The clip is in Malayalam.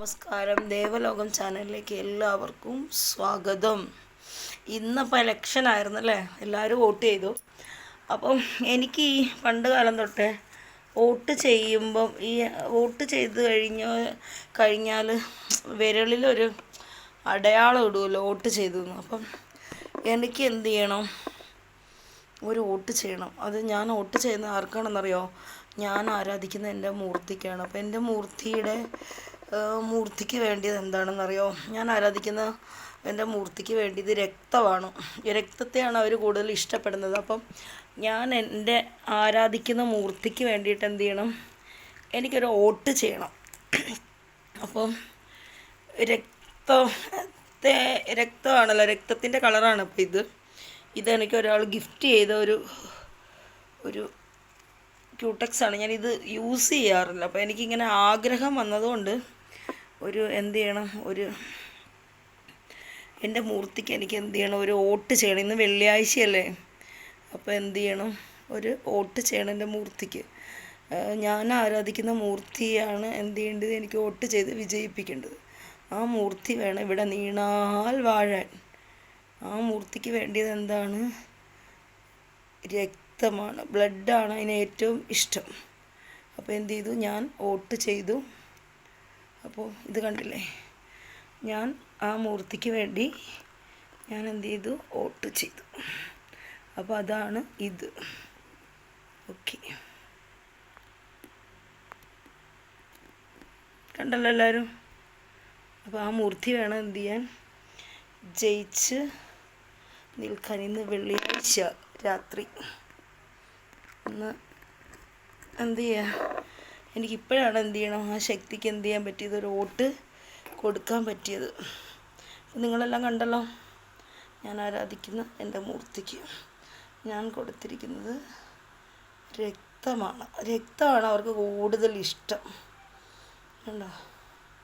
നമസ്കാരം, ദേവലോകം ചാനലിലേക്ക് എല്ലാവർക്കും സ്വാഗതം. ഇന്നിപ്പോൾ ഇലക്ഷൻ ആയിരുന്നല്ലേ, എല്ലാവരും വോട്ട് ചെയ്തു. അപ്പം എനിക്ക് ഈ പണ്ട് കാലം തൊട്ടേ വോട്ട് ചെയ്യുമ്പം വോട്ട് ചെയ്ത് കഴിഞ്ഞാൽ വിരളിലൊരു അടയാളം ഇടുമല്ലോ വോട്ട് ചെയ്തു. അപ്പം എനിക്ക് എന്ത് ചെയ്യണം? ഒരു വോട്ട് ചെയ്യണം. അത് ഞാൻ വോട്ട് ചെയ്യുന്ന ആർക്കാണെന്നറിയോ? ഞാൻ ആരാധിക്കുന്ന എൻ്റെ മൂർത്തിക്കാണ്. അപ്പോൾ എൻ്റെ മൂർത്തിക്ക് വേണ്ടിയത് എന്താണെന്നറിയോ? ഞാൻ ആരാധിക്കുന്ന എൻ്റെ മൂർത്തിക്ക് വേണ്ടിയത് രക്തമാണ്. രക്തത്തെയാണ് അവർ കൂടുതൽ ഇഷ്ടപ്പെടുന്നത്. അപ്പം ഞാൻ എൻ്റെ ആരാധിക്കുന്ന മൂർത്തിക്ക് വേണ്ടിയിട്ട് എന്ത് ചെയ്യണം? എനിക്കൊരു വോട്ട് ചെയ്യണം. അപ്പം രക്തമാണല്ലോ, രക്തത്തിൻ്റെ കളറാണ് ഇപ്പോൾ ഇതെനിക്ക് ഒരാൾ ഗിഫ്റ്റ് ചെയ്ത ഒരു ക്യൂടെക്സാണ്. ഞാനിത് യൂസ് ചെയ്യാറില്ല. അപ്പോൾ എനിക്കിങ്ങനെ ആഗ്രഹം വന്നതുകൊണ്ട് എന്ത് ചെയ്യണം, എൻ്റെ മൂർത്തിക്ക് എനിക്ക് എന്ത് ചെയ്യണം, ഒരു വോട്ട് ചെയ്യണം. ഇന്ന് വെള്ളിയാഴ്ചയല്ലേ, അപ്പോൾ എന്ത് ചെയ്യണം, ഒരു വോട്ട് ചെയ്യണം എൻ്റെ മൂർത്തിക്ക്. ഞാൻ ആരാധിക്കുന്ന മൂർത്തിയാണ് എന്ത് ചെയ്യേണ്ടത്, എനിക്ക് വോട്ട് ചെയ്ത് വിജയിപ്പിക്കേണ്ടത്. ആ മൂർത്തി വേണം ഇവിടെ നീണാൽ വാഴാൻ. ആ മൂർത്തിക്ക് വേണ്ടിയത് എന്താണ്? രക്തമാണ്, ബ്ലഡാണ് അതിന് ഏറ്റവും ഇഷ്ടം. അപ്പോൾ എന്ത് ചെയ്തു, ഞാൻ വോട്ട് ചെയ്തു. അപ്പോൾ ഇത് കണ്ടില്ലേ, ഞാൻ ആ മൂർത്തിക്ക് വേണ്ടി ഞാൻ എന്ത് ചെയ്തു, വോട്ട് ചെയ്തു. അപ്പോൾ അതാണ് ഇത്. ഓക്കെ, കണ്ടല്ലോ എല്ലാവരും. അപ്പോൾ ആ മൂർത്തി വേണം എന്ത് ചെയ്യാൻ, ജയിച്ച് നിൽക്കാൻ. ഇന്ന് വെള്ളിയാഴ്ച രാത്രി ഇന്ന് എന്ത് ചെയ്യുക, എനിക്കിപ്പോഴാണ് എന്ത് ചെയ്യണം, ആ ശക്തിക്ക് എന്ത് ചെയ്യാൻ പറ്റിയത്, ഒരു വോട്ട് കൊടുക്കാൻ പറ്റിയത്. നിങ്ങളെല്ലാം കണ്ടല്ലോ, ഞാൻ ആരാധിക്കുന്ന എൻ്റെ മൂർത്തിക്ക് ഞാൻ കൊടുത്തിരിക്കുന്നത് രക്തമാണ് അവർക്ക് കൂടുതൽ ഇഷ്ടം. കണ്ടോ?